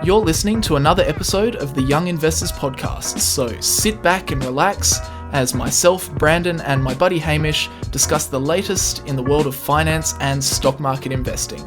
You're listening to another episode of the Young Investors Podcast, so sit back and relax as myself, Brandon, and my buddy Hamish discuss the latest in the world of finance and stock market investing.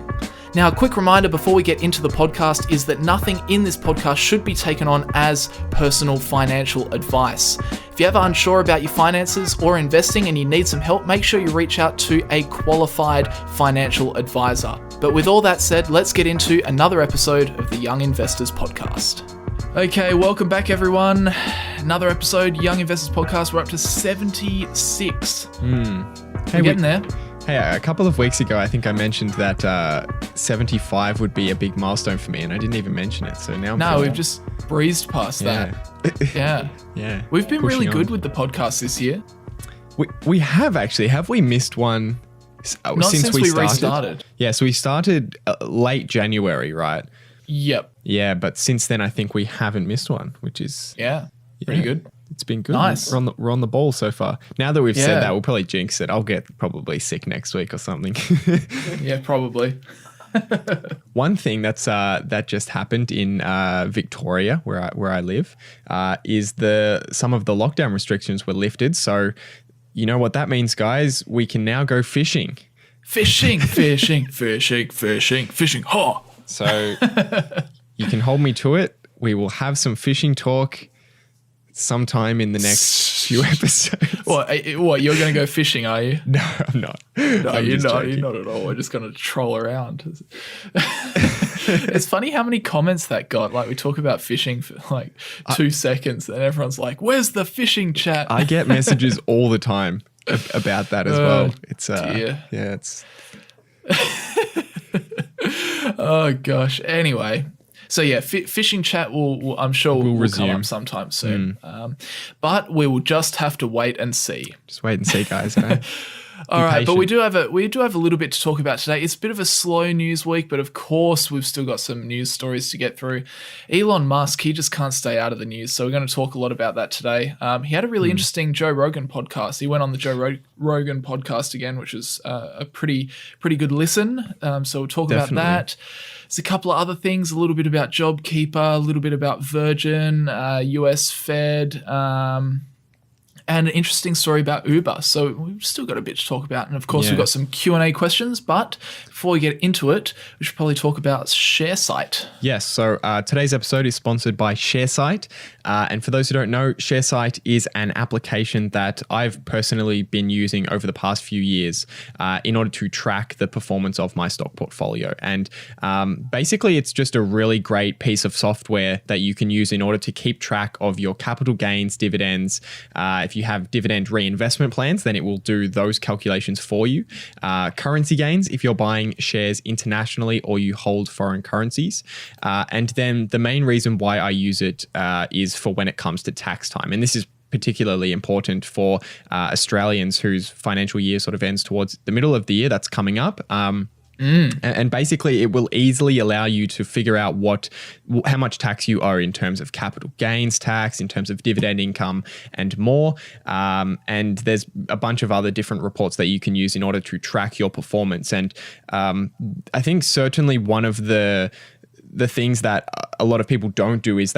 Now, a quick reminder before we get into the podcast is that nothing in this podcast should be taken on as personal financial advice. If you're ever unsure about your finances or investing and you need some help, make sure you reach out to a qualified financial advisor. But with all that said, let's get into another episode of the Young Investors Podcast. Okay, welcome back everyone. Another episode, Young Investors Podcast. We're up to 76. We're getting there. Hey, a couple of weeks ago, I think I mentioned that 75 would be a big milestone for me, and I didn't even mention it. So now we've just breezed past that. Yeah. We've been really good with the podcast this year. We have actually. Have we missed one Not since we restarted? Yeah, so we started late January, right? Yep. Yeah, but since then, I think we haven't missed one, which is pretty good. It's been good. Nice. We're on the ball so far. Now that we've said that, we'll probably jinx it. I'll get probably sick next week or something. Yeah, probably. One thing that just happened in Victoria, where I live, is some of the lockdown restrictions were lifted. So you know what that means, guys? We can now go fishing. Fishing. Ha! So you can hold me to it. We will have some fishing talk sometime in the next few episodes. What? You're going to go fishing, are you? No, I'm not. No, you're not. You're not at all. We're just going to troll around. It's funny how many comments that got. Like, we talk about fishing for like 2 seconds, and everyone's like, "Where's the fishing chat?" I get messages all the time about that as well. It's it's. Oh gosh. Anyway. So yeah, fishing chat will I'm sure will come up sometime soon. But we will just have to wait and see. Just wait and see, guys. All right, but we do have a little bit to talk about today. It's a bit of a slow news week, but of course we've still got some news stories to get through. Elon Musk, he just can't stay out of the news, so we're going to talk a lot about that today. He had a really interesting Joe Rogan podcast. He went on the Joe Rogan podcast again, which is a pretty good listen. So we'll talk about that. There's a couple of other things, a little bit about JobKeeper, a little bit about Virgin, US Fed, and an interesting story about Uber. So we've still got a bit to talk about. And of course, we've got some Q&A questions. But before we get into it, we should probably talk about Sharesight. Yes. So today's episode is sponsored by Sharesight. And for those who don't know, Sharesight is an application that I've personally been using over the past few years in order to track the performance of my stock portfolio. And basically, it's just a really great piece of software that you can use in order to keep track of your capital gains, dividends. If you have dividend reinvestment plans, then it will do those calculations for you. Currency gains, if you're buying shares internationally or you hold foreign currencies. And then the main reason why I use it is for when it comes to tax time. And this is particularly important for Australians whose financial year sort of ends towards the middle of the year that's coming up. And basically, it will easily allow you to figure out how much tax you owe in terms of capital gains tax, in terms of dividend income, and more. And there's a bunch of other different reports that you can use in order to track your performance. And I think certainly one of the things that a lot of people don't do is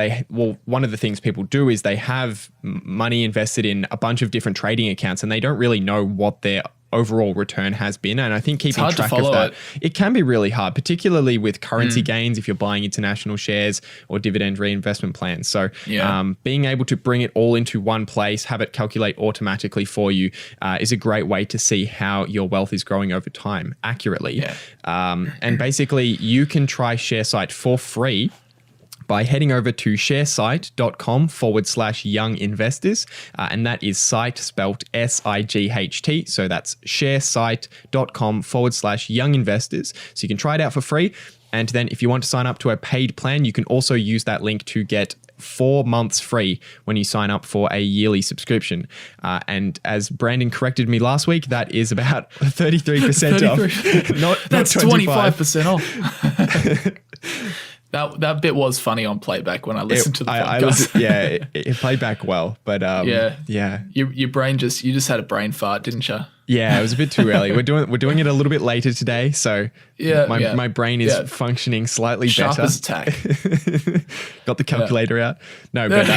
one of the things people do is they have money invested in a bunch of different trading accounts, and they don't really know what their overall return has been. And I think keeping track of that, it can be really hard, particularly with currency gains if you're buying international shares or dividend reinvestment plans. So being able to bring it all into one place, have it calculate automatically for you is a great way to see how your wealth is growing over time accurately. And basically you can try Sharesight for free by heading over to sharesight.com/young investors. And that is site spelt SIGHT. So that's sharesight.com/young investors. So you can try it out for free. And then if you want to sign up to a paid plan, you can also use that link to get 4 months free when you sign up for a yearly subscription. And as Brandon corrected me last week, that is about 33% off. That's not 25% off. That bit was funny on playback when I listened to the podcast. It played back well, but your brain you just had a brain fart, didn't you? Yeah, it was a bit too early. We're doing it a little bit later today, so my brain is functioning slightly Sharp better. as a tack. Got the calculator out. No, but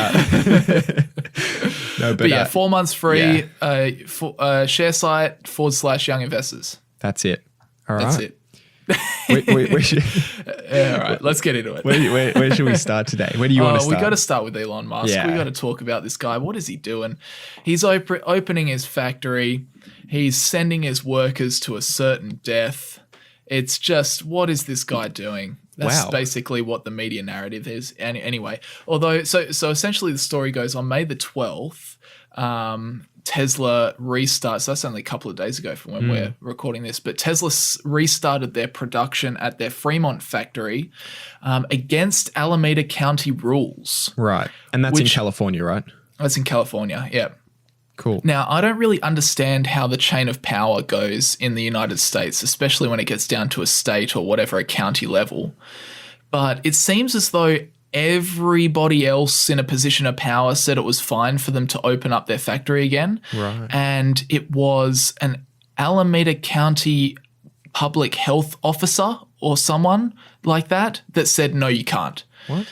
but yeah, 4 months free. Sharesight / young investors. That's it. All right. That's it. we should, all right, let's get into it. Where should we start today? Where do you want to start? We got to start with Elon Musk. Yeah. We got to talk about this guy. What is he doing? He's opening his factory. He's sending his workers to a certain death. It's just, what is this guy doing? That's basically what the media narrative is. Anyway, although, so essentially the story goes on May the 12th, Tesla restarts. That's only a couple of days ago from when we're recording this, but Tesla restarted their production at their Fremont factory against Alameda County rules. Right. And that's in California, right? That's in California, yeah. Cool. Now, I don't really understand how the chain of power goes in the United States, especially when it gets down to a state or whatever, a county level. But it seems as though everybody else in a position of power said it was fine for them to open up their factory again. Right. And it was an Alameda County public health officer or someone like that said, no, you can't. What?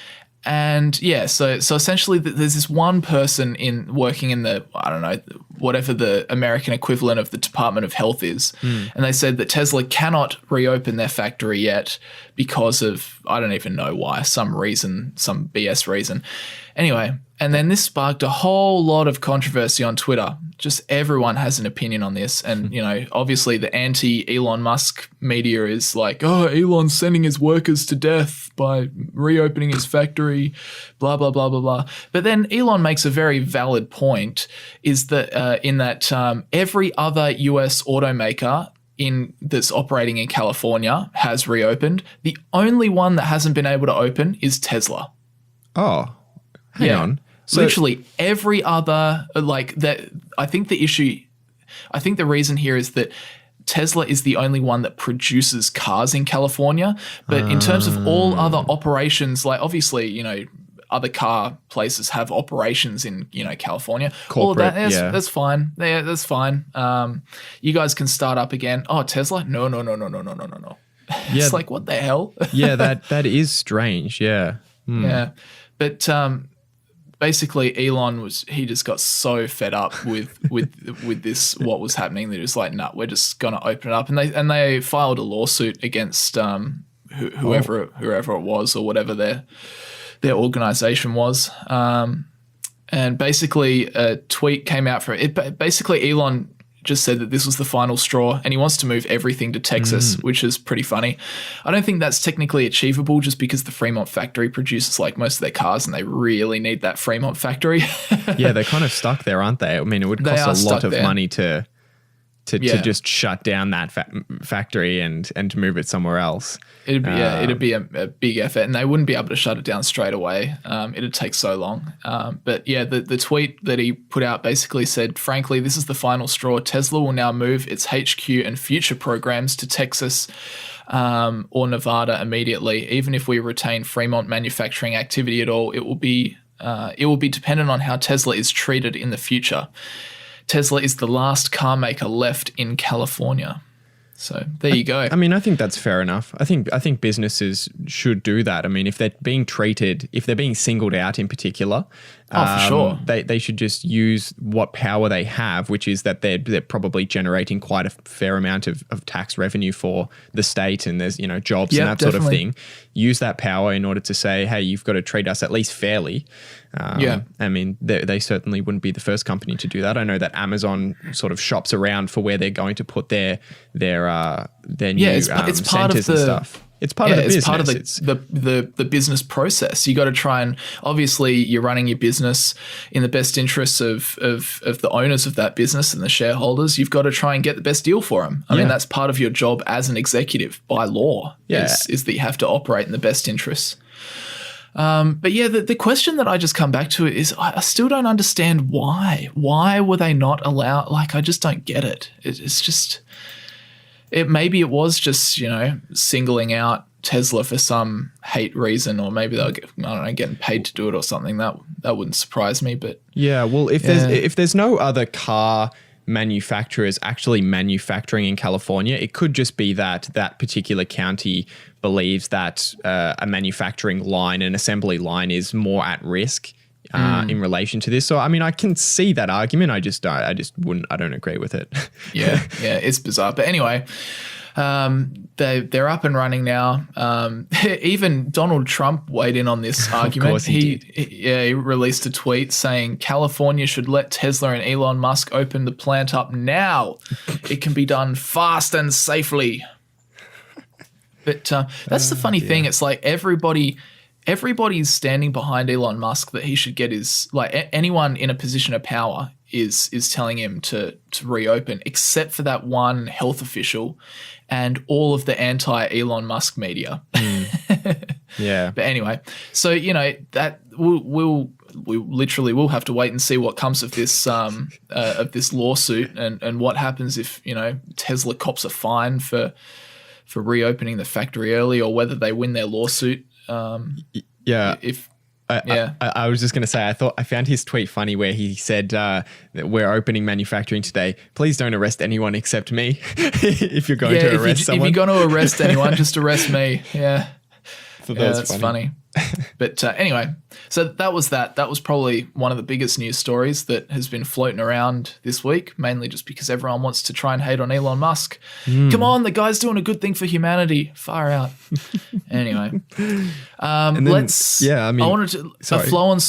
And yeah, so essentially there's this one person working in the, I don't know, whatever the American equivalent of the Department of Health is. And they said that Tesla cannot reopen their factory yet because of, I don't even know why, some reason, some BS reason. Anyway, and then this sparked a whole lot of controversy on Twitter. Just everyone has an opinion on this. And, obviously the anti-Elon Musk media is like, oh, Elon's sending his workers to death by reopening his factory, blah, blah, blah, blah, blah. But then Elon makes a very valid point, is that every other US automaker that's operating in California has reopened. The only one that hasn't been able to open is Tesla. Oh, hang on. So, literally every other, like that. I think the reason here is that Tesla is the only one that produces cars in California. But in terms of all other operations, like obviously, other car places have operations in, California. Corporate, all of that, that's fine. Yeah, that's fine. You guys can start up again. Oh, Tesla? No. It's like, what the hell? Yeah, that is strange. Yeah. Yeah. But basically Elon he just got so fed up with this, what was happening. They're just like, nah, we're just going to open it up. And they filed a lawsuit against whoever it was, or whatever their organization was. And basically a tweet came out for it. Basically Elon just said that this was the final straw and he wants to move everything to Texas, which is pretty funny. I don't think that's technically achievable just because the Fremont factory produces like most of their cars and they really need that Fremont factory. Yeah, they're kind of stuck there, aren't they? I mean, it would cost a lot of money to just shut down that factory and to move it somewhere else. It'd be a big effort, and they wouldn't be able to shut it down straight away. It'd take so long. But yeah, the tweet that he put out basically said, frankly, this is the final straw. Tesla will now move its HQ and future programs to Texas or Nevada immediately. Even if we retain Fremont manufacturing activity at all, it will be dependent on how Tesla is treated in the future. Tesla is the last car maker left in California. So there you go. I mean, I think that's fair enough. I think businesses should do that. I mean, if they're being singled out in particular, for sure, they should just use what power they have, which is that they're probably generating quite a fair amount of tax revenue for the state, and there's jobs and that sort of thing. Use that power in order to say, hey, you've got to treat us at least fairly. I mean, they certainly wouldn't be the first company to do that. I know that Amazon sort of shops around for where they're going to put their new it's part centers of and stuff. It's part of the business. It's part of the business process. You got to try and, obviously you're running your business in the best interests of the owners of that business and the shareholders. You've got to try and get the best deal for them. I mean, that's part of your job as an executive by law. Is that you have to operate in the best interests. But yeah, the question that I just come back to is I still don't understand why. Why were they not allowed? Like, I just don't get it. It's just, maybe it was just, singling out Tesla for some hate reason, or maybe they'll getting paid to do it or something. That wouldn't surprise me. But yeah, well, if there's no other car manufacturers actually manufacturing in California. It could just be that that particular county believes that a manufacturing line, an assembly line, is more at risk in relation to this. So, I mean, I can see that argument. I don't agree with it. Yeah, it's bizarre. But anyway, they're up and running now. Even Donald Trump weighed in on this argument. Of course he released a tweet saying California should let Tesla and Elon Musk open the plant up now. It can be done fast and safely. But that's the funny thing. It's like everybody's standing behind Elon Musk that he should get his, like, anyone in a position of power is telling him to reopen, except for that one health official and all of the anti-Elon Musk media. Yeah. But anyway, so, you know, that we literally will have to wait and see what comes of this lawsuit and what happens if, you know, Tesla cops a fine for reopening the factory early, or whether they win their lawsuit. I was just going to say, I found his tweet funny where he said that we're opening manufacturing today. Please don't arrest anyone except me. If you're going to arrest someone. If you're going to arrest anyone, just arrest me. Yeah. So that's funny. But anyway, so that was that. That was probably one of the biggest news stories that has been floating around this week, mainly just because everyone wants to try and hate on Elon Musk. Come on, the guy's doing a good thing for humanity. Far out. Anyway, I wanted to a flow-on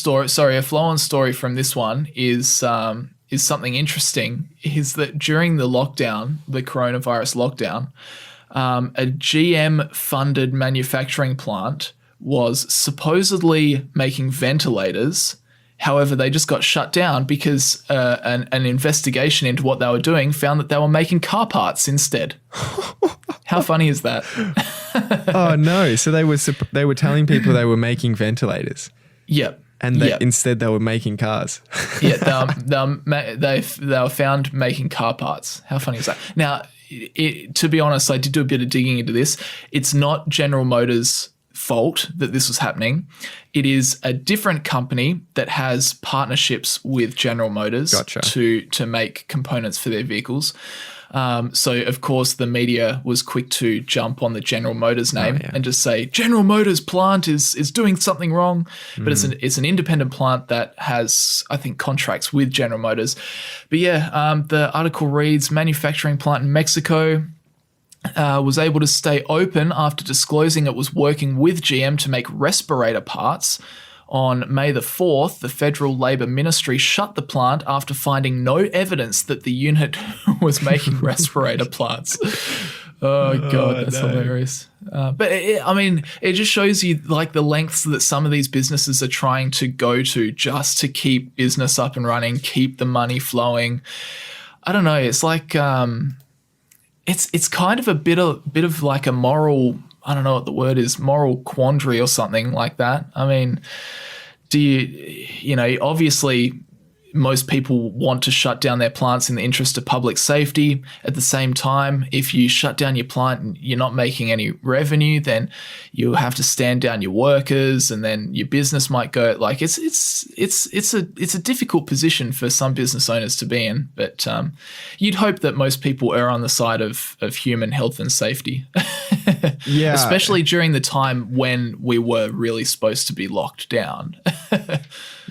story from this one is something interesting. Is that during the lockdown, the coronavirus lockdown, a GM-funded manufacturing plant was supposedly making ventilators. However, they just got shut down because an investigation into what they were doing found that they were making car parts instead. How funny is that? Oh no! So they were telling people they were making ventilators. Yep. And instead they were making cars. Yeah, they were found making car parts. How funny is that? Now, to be honest, I did do a bit of digging into this. It's not General Motors' fault that this was happening. It is a different company that has partnerships with General Motors to make components for their vehicles. So, of course, the media was quick to jump on the General Motors name and just say, General Motors plant is doing something wrong. But it's an independent plant that has, I think, contracts with General Motors. But the article reads, manufacturing plant in Mexico was able to stay open after disclosing it was working with GM to make respirator parts. On May the 4th, the Federal Labor Ministry shut the plant after finding no evidence that the unit was making respirator parts. Oh, God, that's hilarious. But, it just shows you, like, the lengths that some of these businesses are trying to go to just to keep business up and running, keep the money flowing. I don't know. It's like it's kind of a bit of like a moral, I don't know what the word is, moral quandary or something like that. I mean, obviously most people want to shut down their plants in the interest of public safety. At the same time, if you shut down your plant and you're not making any revenue, then you have to stand down your workers, and then your business might go. Like it's a difficult position for some business owners to be in. But you'd hope that most people err on the side of human health and safety. Yeah, especially during the time when we were really supposed to be locked down.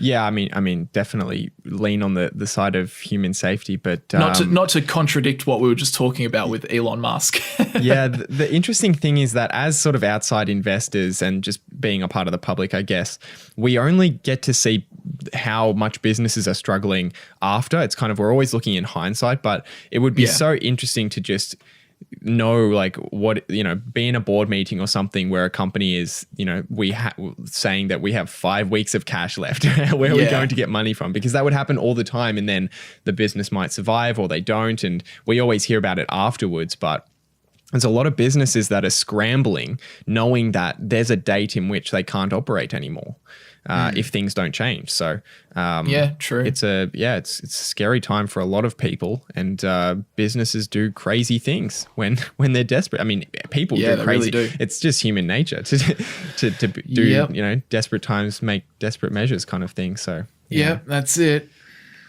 Yeah, I mean, definitely lean on the side of human safety, but not to contradict what we were just talking about with Elon Musk. Yeah, the interesting thing is that as sort of outside investors and just being a part of the public, I guess, we only get to see how much businesses are struggling after. It's kind of, we're always looking in hindsight, but it would be so interesting to just know, like, what, be in a board meeting or something where a company is, saying that we have 5 weeks of cash left. Where are we going to get money from? Because that would happen all the time, and then the business might survive or they don't, and we always hear about it afterwards. But there's a lot of businesses that are scrambling, knowing that there's a date in which they can't operate anymore if things don't change. So true. It's a scary time for a lot of people, and businesses do crazy things when they're desperate. I mean, people do crazy. Really do. It's just human nature to do desperate times make desperate measures kind of thing. So yeah, that's it.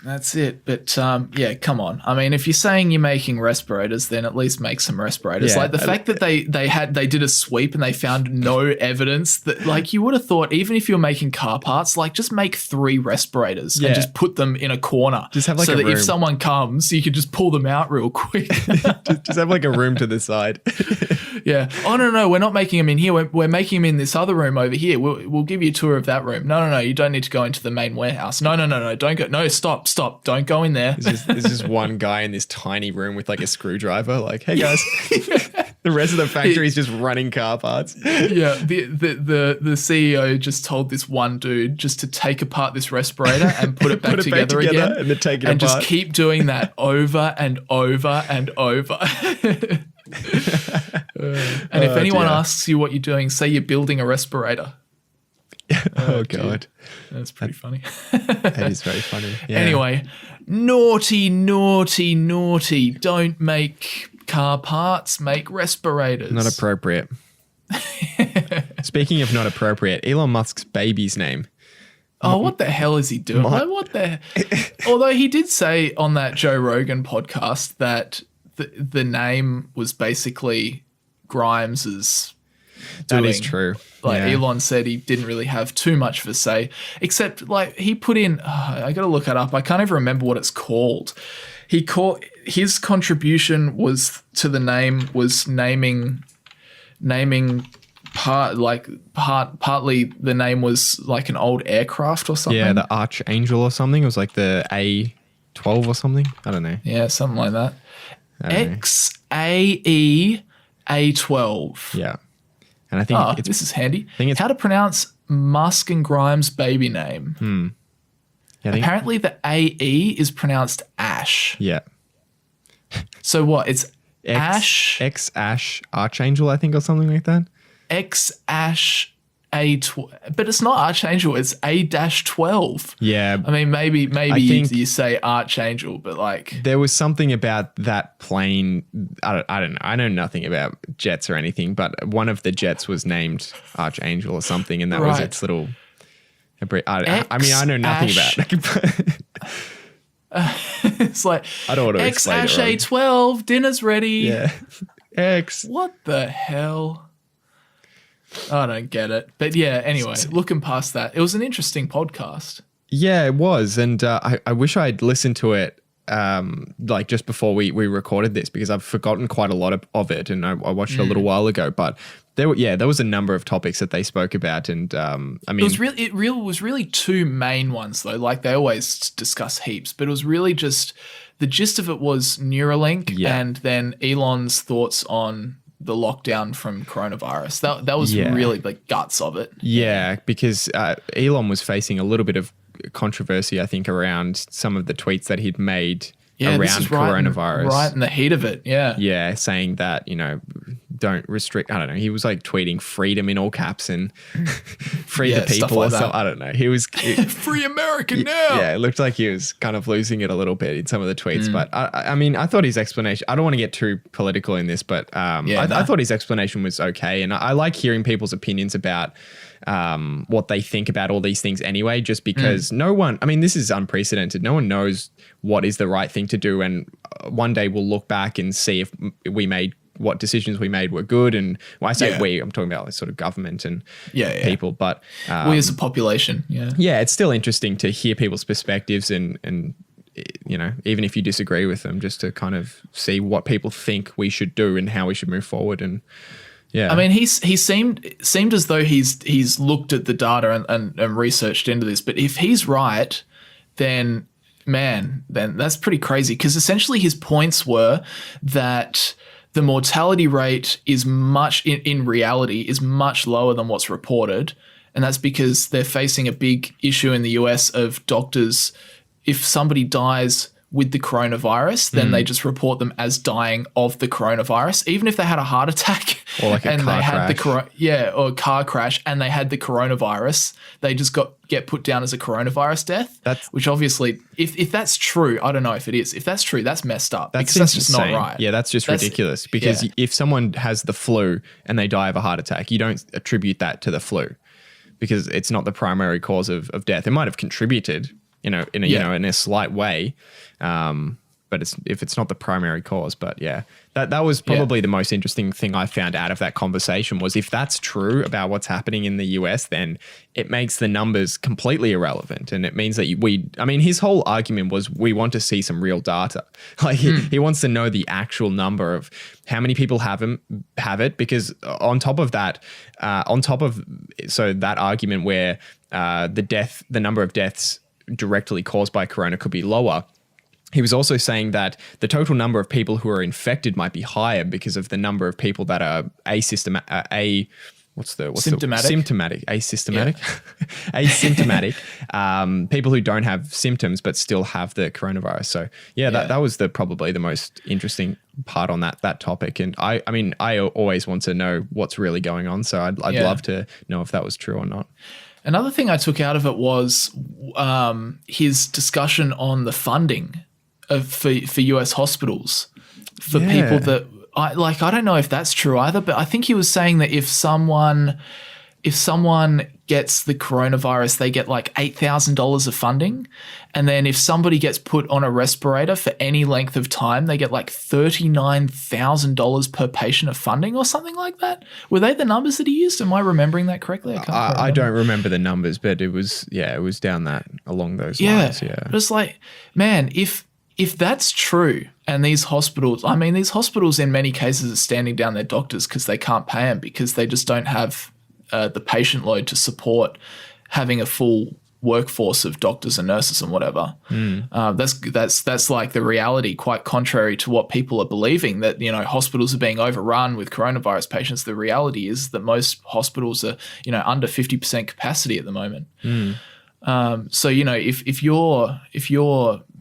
That's it. But yeah, come on. I mean, if you're saying you're making respirators, then at least make some respirators. Yeah. Like the fact that they did a sweep and they found no evidence that, like, you would have thought, even if you're making car parts, like, just make 3 respirators and just put them in a corner. Just have like so a that room. if someone comes, you could just pull them out real quick. just have like a room to the side. Yeah. Oh, no, we're not making them in here. We're making them in this other room over here. We'll give you a tour of that room. No, you don't need to go into the main warehouse. No, don't go. No, stop. Don't go in there. There's just one guy in this tiny room with like a screwdriver. Like, hey guys, the rest of the factory is just running car parts. Yeah. The CEO just told this one dude just to take apart this respirator and put it back together again. And then take it and apart. just keep doing that over and over and over. And if anyone asks you what you're doing, say you're building a respirator. Oh God. That's pretty funny. That is very funny. Yeah. Anyway, naughty. Don't make car parts, make respirators. Not appropriate. Speaking of not appropriate, Elon Musk's baby's name. Oh, what the hell is he doing? What the? Although he did say on that Joe Rogan podcast that the name was basically Grimes's doing. That is true. Like, yeah. Elon said he didn't really have too much of a say, except like he put in, I got to look it up. I can't even remember what it's called. His contribution was to the name was naming partly the name was like an old aircraft or something. Yeah, the Archangel or something. It was like the A12 or something. I don't know. Yeah, something like that. XAE A12. Yeah. And I think this is handy. I think it's how to pronounce Musk and Grimes' baby name. Yeah, Apparently the AE is pronounced Ash. Yeah. So what? It's Ash. X-Ash Archangel, I think, or something like that. X-Ash A12. But it's not Archangel, it's A-12. Yeah. I mean, maybe think you say Archangel, but like... There was something about that plane. I don't know. I know nothing about jets or anything, but one of the jets was named Archangel or something, and that was its little... I mean, I know nothing about it. It's like, I don't want to explain it. X-Ash A12, dinner's ready. Yeah. X. What the hell? I don't get it. But yeah, anyway, looking past that, it was an interesting podcast. Yeah, it was. And I wish I'd listened to it like just before we recorded this, because I've forgotten quite a lot of it, and I watched it a little while ago. But there was a number of topics that they spoke about, and I mean, it was really 2 main ones though. Like, they always discuss heaps, but it was really just the gist of it was Neuralink, and then Elon's thoughts on the lockdown from coronavirus. That was really the guts of it. Yeah, because Elon was facing a little bit of controversy, I think, around some of the tweets that he'd made around coronavirus. Right in the heat of it, yeah. Yeah, saying that, don't restrict, I don't know, he was like tweeting freedom in all caps and free the people like or something. I don't know. He was... Free America now! Yeah, it looked like he was kind of losing it a little bit in some of the tweets. But I mean, I thought his explanation, I don't want to get too political in this, but I thought his explanation was okay. And I like hearing people's opinions about what they think about all these things anyway, just because no one, I mean, this is unprecedented. No one knows what is the right thing to do. And one day we'll look back and see if what decisions we made were good. And when I say we, I'm talking about like sort of government and people, but we as a population. Yeah. It's still interesting to hear people's perspectives and even if you disagree with them, just to kind of see what people think we should do and how we should move forward. And yeah, I mean, he seemed as though he's looked at the data and researched into this. But if he's right, then that's pretty crazy. Because essentially his points were that the mortality rate is in reality is much lower than what's reported. And that's because they're facing a big issue in the US of doctors. If somebody dies with the coronavirus, then they just report them as dying of the coronavirus, even if they had a heart attack or like a car crash. Or a car crash, and they had the coronavirus. They just get put down as a coronavirus death. Which obviously, if that's true, I don't know if it is. If that's true, that's messed up. That's just not right. Yeah, that's ridiculous. Because if someone has the flu and they die of a heart attack, you don't attribute that to the flu, because it's not the primary cause of death. It might have contributed, in a slight way. But if it's not the primary cause. But yeah, that was probably the most interesting thing I found out of that conversation was if that's true about what's happening in the US, then it makes the numbers completely irrelevant. And it means that his whole argument was we want to see some real data. Like he wants to know the actual number of how many people have it, because on top of that, so that argument where the number of deaths directly caused by corona could be lower, he was also saying that the total number of people who are infected might be higher because of the number of people that are asymptomatic, people who don't have symptoms but still have the coronavirus. So that was probably the most interesting part on that topic. And I always want to know what's really going on. So I'd love to know if that was true or not. Another thing I took out of it was his discussion on the funding for US hospitals for people that I don't know if that's true either, but I think he was saying that if someone gets the coronavirus, they get like $8,000 of funding. And then if somebody gets put on a respirator for any length of time, they get like $39,000 per patient of funding or something like that. Were they the numbers that he used? Am I remembering that correctly? I don't remember the numbers, but it was down along those lines. Yeah. But it's like, man, if that's true, and these hospitals in many cases are standing down their doctors because they can't pay them because they just don't have the patient load to support having a full workforce of doctors and nurses and whatever. That's like the reality, quite contrary to what people are believing, that hospitals are being overrun with coronavirus patients. The reality is that most hospitals are under 50% capacity at the moment. So if you're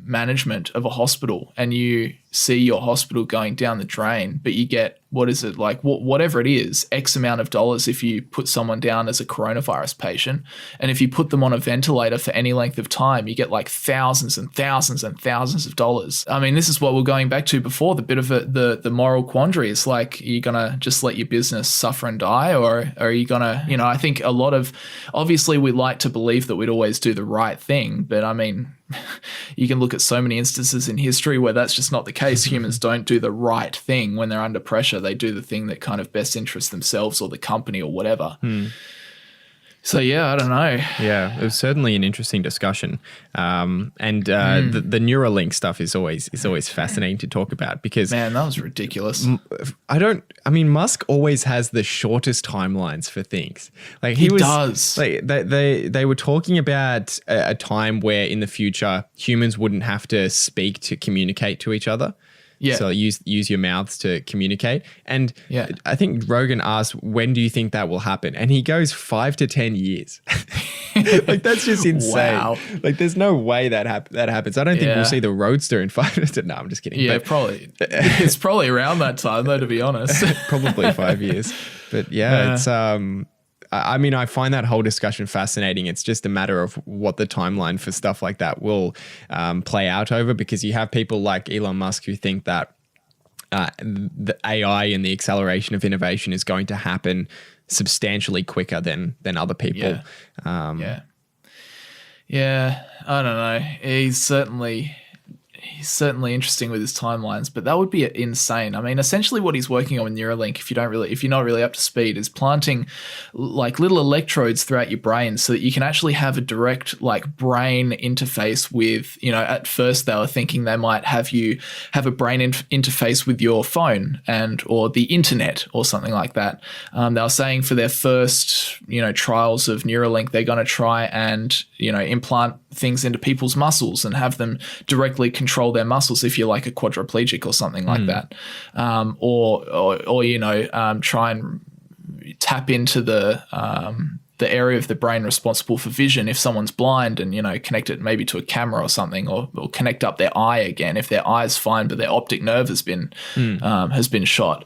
management of a hospital and you see your hospital going down the drain, but you get, whatever it is, X amount of dollars if you put someone down as a coronavirus patient. And if you put them on a ventilator for any length of time, you get like thousands and thousands and thousands of dollars. I mean, this is what we're going back to before, the bit of the moral quandary. It's like, are you going to just let your business suffer and die? Or are you going to, I think obviously we like to believe that we'd always do the right thing. But I mean, you can look at so many instances in history where that's just not the case. Humans don't do the right thing when they're under pressure. They do the thing that kind of best interests themselves or the company or whatever. So, I don't know. Yeah, it was certainly an interesting discussion. The Neuralink stuff is always fascinating to talk about because... Man, that was ridiculous. Musk always has the shortest timelines for things. Like he does. Like they were talking about a time where in the future humans wouldn't have to speak to communicate to each other. Yeah. So use your mouths to communicate. And I think Rogan asked, when do you think that will happen? And he goes 5 to 10 years. Like that's just insane. Wow. Like there's no way that happens. I don't think we'll see the Roadster in 5 years. No, I'm just kidding. Yeah, probably. It's probably around that time though, to be honest. Probably 5 years. But it's I find that whole discussion fascinating. It's just a matter of what the timeline for stuff like that will play out over, because you have people like Elon Musk who think that the AI and the acceleration of innovation is going to happen substantially quicker than other people. I don't know. He's certainly interesting with his timelines, but that would be insane. I mean, essentially what he's working on with Neuralink, if you're not really up to speed, is planting like little electrodes throughout your brain so that you can actually have a direct like brain interface with, at first they were thinking they might have you have a brain interface with your phone or the internet or something like that. They were saying for their first, trials of Neuralink, they're going to try and, implant things into people's muscles and have them directly control their muscles if you're like a quadriplegic or something like that. Try and tap into the area of the brain responsible for vision if someone's blind and, connect it maybe to a camera or something, or connect up their eye again if their eye's fine but their optic nerve has been shot.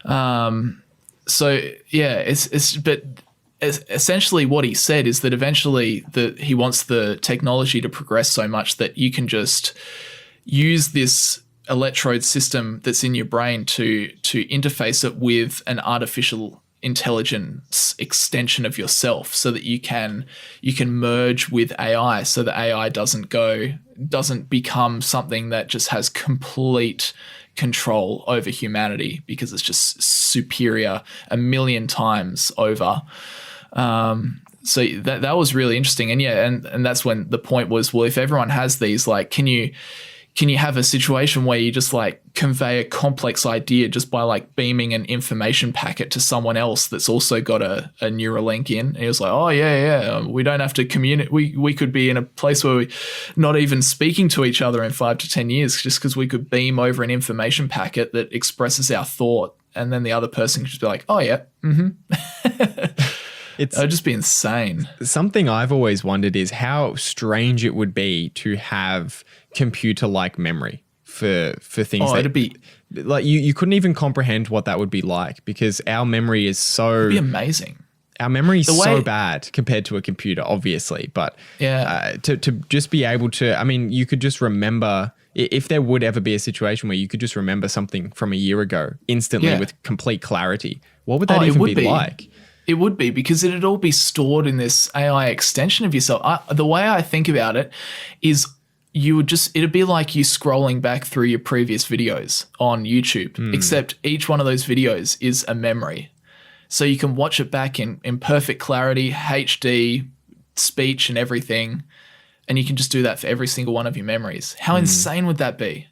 But essentially what he said is that eventually he wants the technology to progress so much that you can just use this electrode system that's in your brain to interface it with an artificial intelligence extension of yourself, so that you can merge with AI, so that AI doesn't become something that just has complete control over humanity because it's just superior a million times over. So that was really interesting. And yeah, and that's when the point was, well, if everyone has these, like, can you have a situation where you just like convey a complex idea just by like beaming an information packet to someone else that's also got a neural link in? And he was like, oh yeah, we don't have to communicate. We could be in a place where we're not even speaking to each other in 5 to 10 years just because we could beam over an information packet that expresses our thought. And then the other person could just be like, oh yeah, It would just be insane. Something I've always wondered is how strange it would be to have computer-like memory for things. It'd be like you couldn't even comprehend what that would be like, because our memory is so. It'd be amazing. Our memory is so bad compared to a computer, obviously, but to just be able to, I mean, you could just remember. If there would ever be a situation where you could just remember something from a year ago instantly with complete clarity, what would that even be like? It would be, because it'd all be stored in this AI extension of yourself. The way I think about it is it'd be like you scrolling back through your previous videos on YouTube, except each one of those videos is a memory. So you can watch it back in perfect clarity, HD, speech and everything, and you can just do that for every single one of your memories. How insane would that be?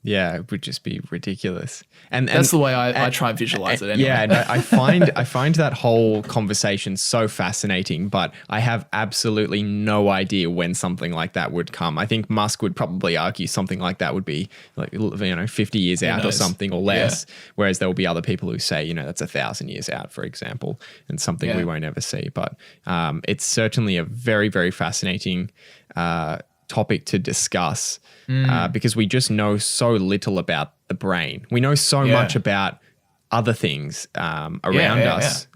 Yeah, it would just be ridiculous. And that's the way I try and visualize it anyway. Yeah, and I find that whole conversation so fascinating, but I have absolutely no idea when something like that would come. I think Musk would probably argue something like that would be like 50 years out or something, or less, whereas there will be other people who say, that's 1,000 years out, for example, and something we won't ever see. But it's certainly a very, very fascinating topic to discuss, because we just know so little about the brain. We know so much about other things around us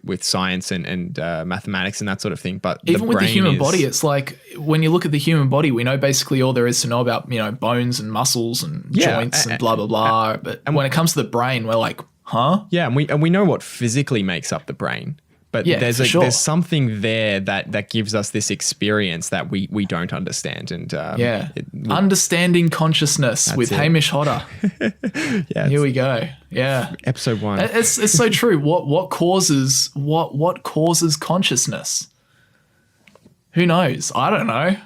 with science and mathematics and that sort of thing. But even with the human body, it's like when you look at the human body, we know basically all there is to know about bones and muscles and joints and blah blah blah. But when it comes to the brain, we're like, huh? Yeah, and we know what physically makes up the brain. But there's something there that gives us this experience that we don't understand. And understanding consciousness with Hamish Hodder. Here we go. Yeah, episode 1. It's so true. What causes consciousness? Who knows? I don't know.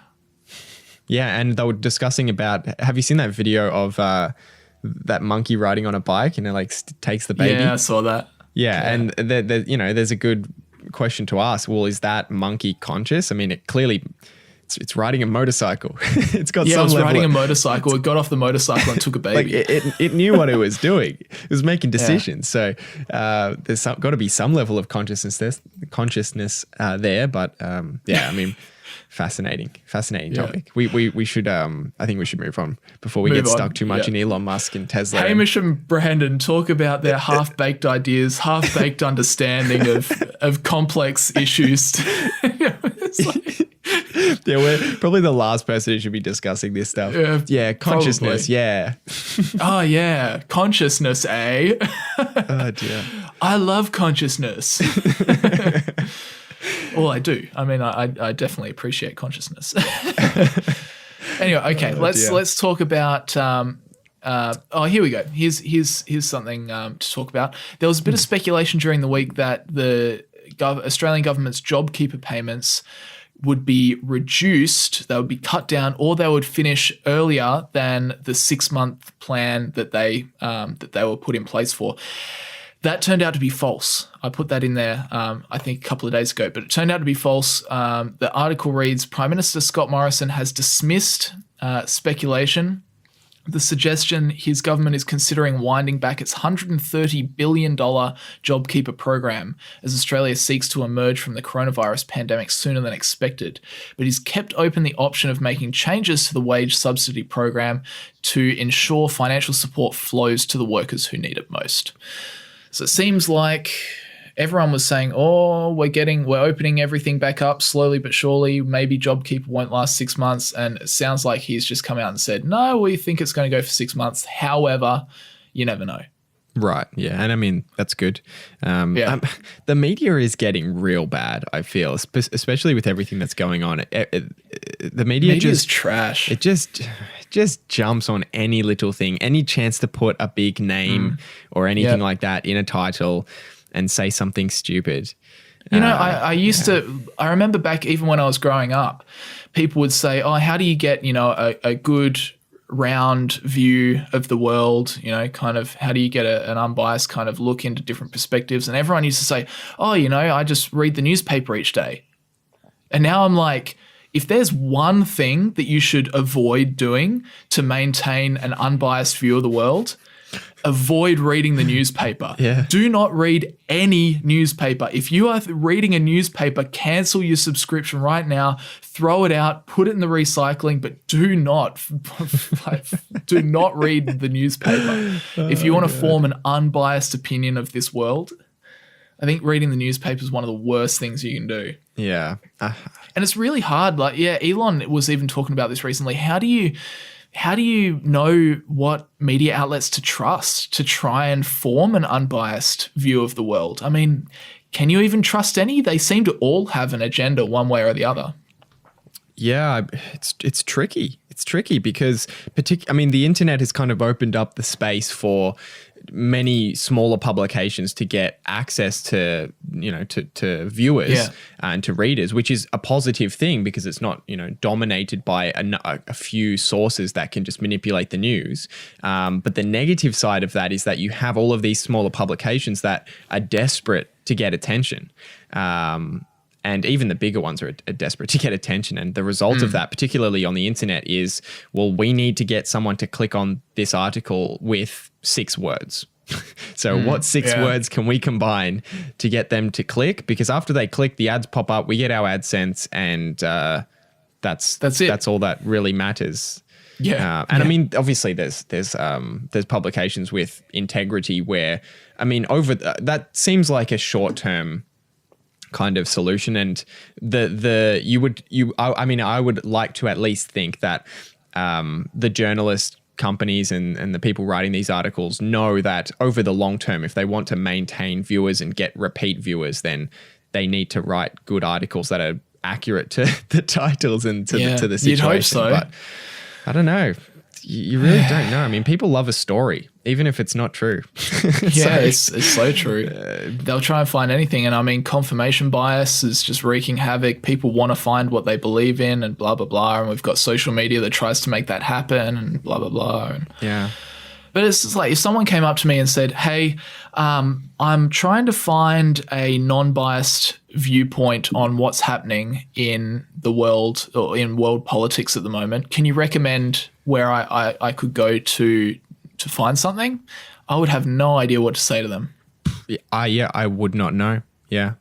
Yeah, and they were discussing about. Have you seen that video of that monkey riding on a bike and it like takes the baby? Yeah, I saw that. Yeah, and there's a good question to ask. Well, is that monkey conscious? I mean, it's riding a motorcycle. It's got some level. Riding a motorcycle. It got off the motorcycle and took a baby. It knew what it was doing. It was making decisions. So there's got to be some level of consciousness there. But I mean. Fascinating topic. We should I think we should move on before we get stuck too much in Elon Musk and Tesla. Hamish and Brandon talk about their half-baked ideas, half-baked understanding of complex issues. We're probably the last person who should be discussing this stuff. Consciousness. Probably. Oh yeah, consciousness, eh? Oh dear. I love consciousness. Well, I do. I mean, I definitely appreciate consciousness. Anyway, okay, let's talk about. Here we go. Here's something to talk about. There was a bit of speculation during the week that the Australian government's JobKeeper payments would be reduced. They would be cut down, or they would finish earlier than the 6-month plan that they were put in place for. That turned out to be false. I put that in there, I think, a couple of days ago, but it turned out to be false. The article reads, Prime Minister Scott Morrison has dismissed speculation. The suggestion his government is considering winding back its $130 billion JobKeeper program as Australia seeks to emerge from the coronavirus pandemic sooner than expected. But he's kept open the option of making changes to the wage subsidy program to ensure financial support flows to the workers who need it most. So it seems like everyone was saying, we're opening everything back up slowly but surely. Maybe JobKeeper won't last 6 months. And it sounds like he's just come out and said, no, we think it's going to go for 6 months. However, you never know. Right. Yeah. And I mean, that's good. The media is getting real bad, I feel, especially with everything that's going on. The media is trash. It just jumps on any little thing, any chance to put a big name or anything like that in a title and say something stupid. I remember back even when I was growing up, people would say, oh, how do you get, a good round view of the world, kind of how do you get an unbiased kind of look into different perspectives? And everyone used to say, oh, I just read the newspaper each day. And now I'm like, if there's one thing that you should avoid doing to maintain an unbiased view of the world, avoid reading the newspaper. Yeah. Do not read any newspaper. If you are reading a newspaper, cancel your subscription right now, throw it out, put it in the recycling, but do not read the newspaper. If you want to form an unbiased opinion of this world, I think reading the newspaper is one of the worst things you can do. Yeah. And it's really hard. Elon was even talking about this recently. How do you know what media outlets to trust to try and form an unbiased view of the world? I mean, can you even trust any? They seem to all have an agenda one way or the other. Yeah, it's tricky. It's tricky because the internet has kind of opened up the space for many smaller publications to get access to to viewers and to readers, which is a positive thing because it's not dominated by a few sources that can just manipulate the news. But the negative side of that is that you have all of these smaller publications that are desperate to get attention. And even the bigger ones are desperate to get attention. And the result of that, particularly on the internet, is, well, we need to get someone to click on this article with 6 words. So what 6 words can we combine to get them to click? Because after they click, the ads pop up, we get our AdSense, and that's it. That's all that really matters. Yeah. I mean, obviously there's publications with integrity where, that seems like a short-term kind of solution, and I would like to at least think that the journalist companies and the people writing these articles know that over the long term, if they want to maintain viewers and get repeat viewers, then they need to write good articles that are accurate to the titles and to the situation. You'd hope so. But I don't know. You really don't know. I mean, people love a story, even if it's not true. It's so true. They'll try and find anything. And I mean, confirmation bias is just wreaking havoc. People want to find what they believe in and blah, blah, blah. And we've got social media that tries to make that happen and blah, blah, blah. But it's just like if someone came up to me and said, hey, I'm trying to find a non-biased viewpoint on what's happening in the world or in world politics at the moment. Can you recommend where I could go to find something? I would have no idea what to say to them. I would not know. Yeah.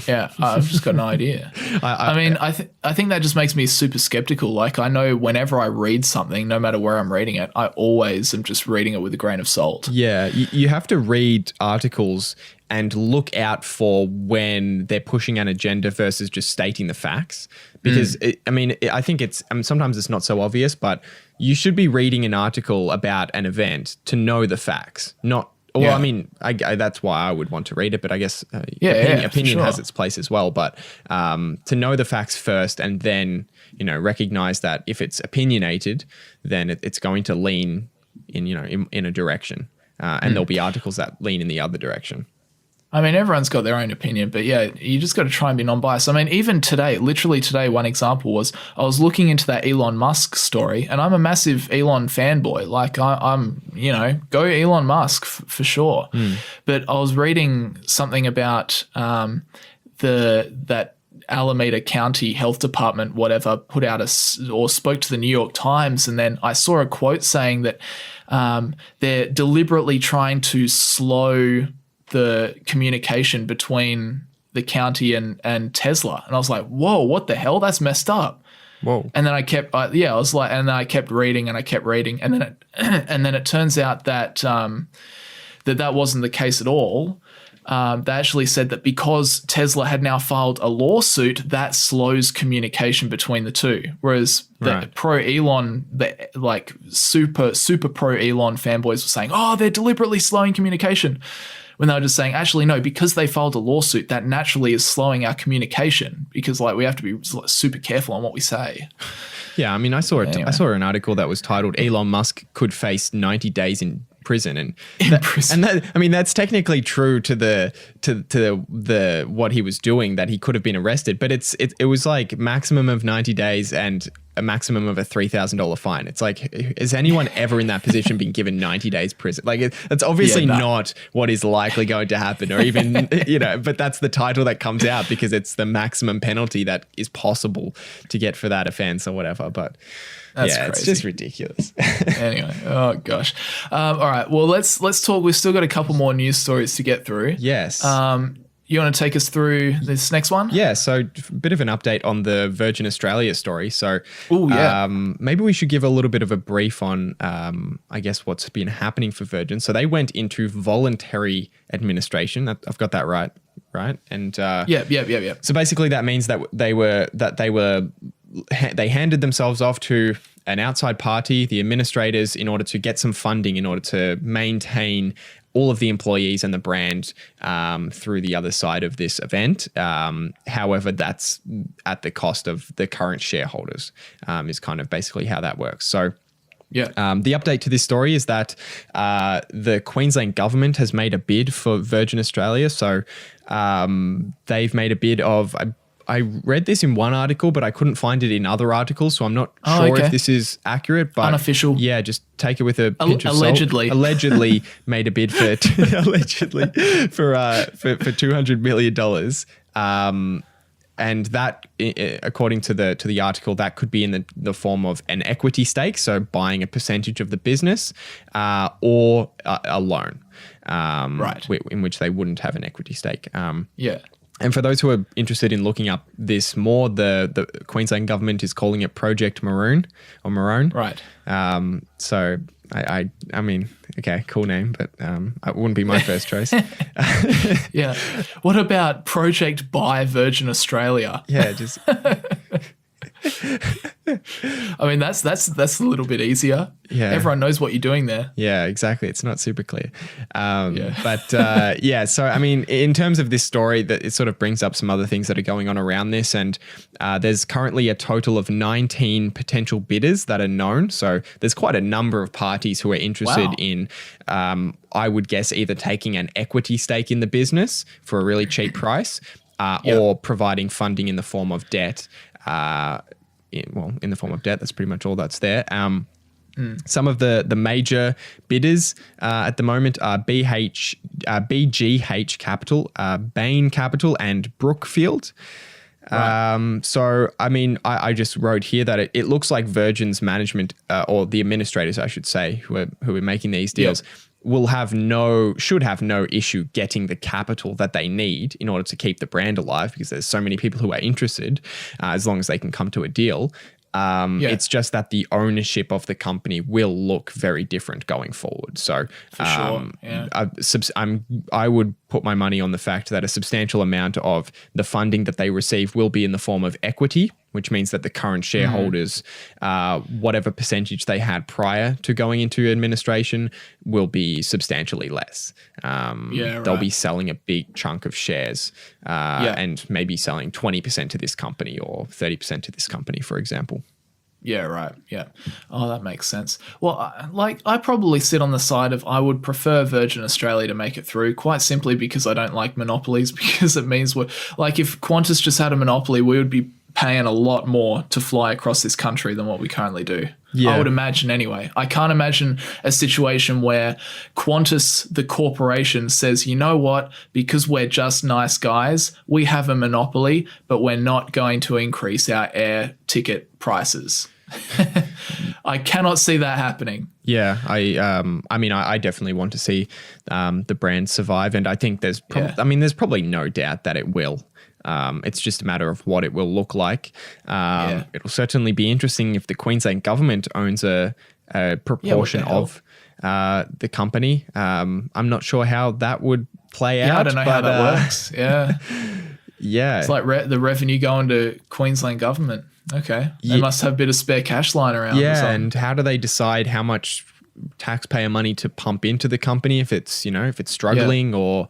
Yeah, I've just got no idea. I think that just makes me super skeptical. Like, I know whenever I read something, no matter where I'm reading it, I always am just reading it with a grain of salt. Yeah, you have to read articles and look out for when they're pushing an agenda versus just stating the facts. Because, I think it's sometimes it's not so obvious, but you should be reading an article about an event to know the facts, not. Well, that's why I would want to read it, but I guess opinion has its place as well. But to know the facts first and then, recognize that if it's opinionated, then it's going to lean in a direction. And there'll be articles that lean in the other direction. I mean, everyone's got their own opinion, but you just got to try and be non-biased. I mean, even today, literally today, one example was I was looking into that Elon Musk story, and I'm a massive Elon fanboy. Like, I'm go Elon Musk for sure. But I was reading something about that Alameda County Health Department, whatever, put out or spoke to the New York Times, and then I saw a quote saying that they're deliberately trying to slow the communication between the county and Tesla. And I was like, whoa, what the hell? That's messed up. Whoa. And then I kept, and then I kept reading and I kept reading. And then it turns out that that wasn't the case at all. they actually said that because Tesla had now filed a lawsuit, that slows communication between the two. Whereas the pro-Elon, like super pro-Elon fanboys were saying, oh, they're deliberately slowing communication. When they were just saying, actually, no, because they filed a lawsuit, that naturally is slowing our communication because like we have to be super careful on what we say. Yeah, I mean, I saw an article that was titled "Elon Musk could face 90 days in prison," and I mean, that's technically true to the what he was doing, that he could have been arrested, but it was like maximum of 90 days and a maximum of a $3,000 fine. It's like, has anyone ever in that position been given 90 days prison? Like, it's obviously not what is likely going to happen, or even, but that's the title that comes out because it's the maximum penalty that is possible to get for that offense or whatever. But that's crazy. It's just ridiculous. Anyway, oh gosh. All right, well, let's talk. We've still got a couple more news stories to get through. Yes. You want to take us through this next one? Yeah, so a bit of an update on the Virgin Australia story. So maybe we should give a little bit of a brief on, I guess, what's been happening for Virgin. So they went into voluntary administration. I've got that right? And yeah. So basically that means that they handed themselves off to an outside party, the administrators, in order to get some funding, in order to maintain all of the employees and the brand through the other side of this event. However, that's at the cost of the current shareholders, is kind of basically how that works. So the update to this story is that the Queensland government has made a bid for Virgin Australia. So they've made a bid of, I read this in one article, but I couldn't find it in other articles, so I'm not sure if this is accurate. But unofficial. Yeah, just take it with a pinch of allegedly. salt. Allegedly made a bid for $200 million. And that, according to the article, that could be in the form of an equity stake, so buying a percentage of the business, or a loan, in which they wouldn't have an equity stake. And for those who are interested in looking up this more, the Queensland government is calling it Project Maroon or Maroon. Right. So I mean, okay, cool name, but it wouldn't be my first choice. Yeah. What about Project Buy Virgin Australia? Yeah, just. I mean, that's a little bit easier. Yeah. Everyone knows what you're doing there. Yeah, exactly. It's not super clear. But so I mean, in terms of this story, that it sort of brings up some other things that are going on around this. And there's currently a total of 19 potential bidders that are known. So there's quite a number of parties who are interested in, I would guess, either taking an equity stake in the business for a really cheap price, or providing funding in the form of debt. In the form of debt, that's pretty much all that's there. Some of the major bidders at the moment are BGH Capital, Bain Capital, and Brookfield. So, I mean, I just wrote here that it looks like Virgin's management, or the administrators, I should say, who are making these deals, should have no issue getting the capital that they need in order to keep the brand alive, because there's so many people who are interested, as long as they can come to a deal. It's just that the ownership of the company will look very different going forward. So for sure, I would put my money on the fact that a substantial amount of the funding that they receive will be in the form of equity, which means that the current shareholders, whatever percentage they had prior to going into administration, will be substantially less. They'll be selling a big chunk of shares, and maybe selling 20% to this company or 30% to this company, for example. Yeah, right. Yeah. Oh, that makes sense. Well, I probably sit on the side of I would prefer Virgin Australia to make it through, quite simply because I don't like monopolies, because it means we're like, if Qantas just had a monopoly, we would be paying a lot more to fly across this country than what we currently do. I would imagine anyway. I can't imagine a situation where Qantas, the corporation, says, you know what, because we're just nice guys, we have a monopoly, but we're not going to increase our air ticket prices. I cannot see that happening. Yeah, I definitely want to see the brand survive, and I think there's probably no doubt that it will. It's just a matter of what it will look like. It'll certainly be interesting if the Queensland government owns a proportion of the company. I'm not sure how that would play out. Yeah, I don't know how that works. Yeah. Yeah. It's like the revenue going to Queensland government. Okay. They must have a bit of spare cash lying around. Yeah, and how do they decide how much taxpayer money to pump into the company if it's struggling or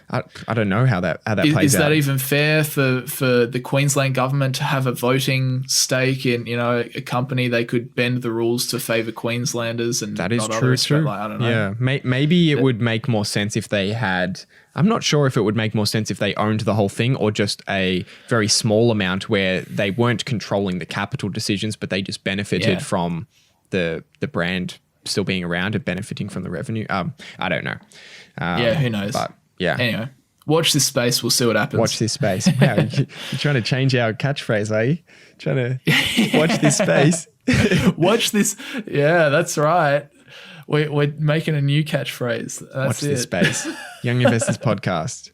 I don't know how that plays out. Is that even fair for the Queensland government to have a voting stake in, a company? They could bend the rules to favour Queenslanders and that is not true. others. Like, I don't know. Yeah, maybe it would make more sense if they had. I'm not sure if it would make more sense if they owned the whole thing or just a very small amount where they weren't controlling the capital decisions, but they just benefited from the brand still being around and benefiting from the revenue. I don't know. Who knows? But yeah. Anyway, watch this space. We'll see what happens. Watch this space. Wow, you're trying to change our catchphrase, are you? Trying to watch this space. Watch this. Yeah, that's right. We're making a new catchphrase. Watch this space. Young Investors Podcast.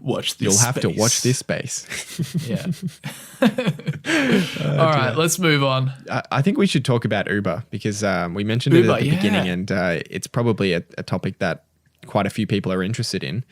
Watch this You'll have space. to watch this space. Yeah. All right, let's move on. I think we should talk about Uber because we mentioned it at the beginning and it's probably a topic that quite a few people are interested in.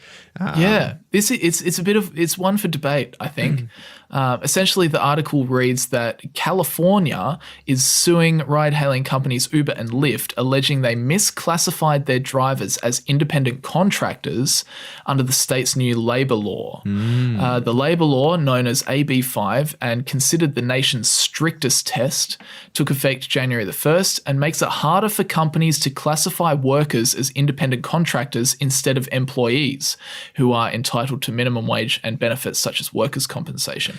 It's one for debate, I think. Essentially, the article reads that California is suing ride-hailing companies Uber and Lyft, alleging they misclassified their drivers as independent contractors under the state's new labor law. The labor law, known as AB5 and considered the nation's strictest test, took effect January the 1st and makes it harder for companies to classify workers as independent contractors instead of employees who are entitled to minimum wage and benefits such as workers' compensation.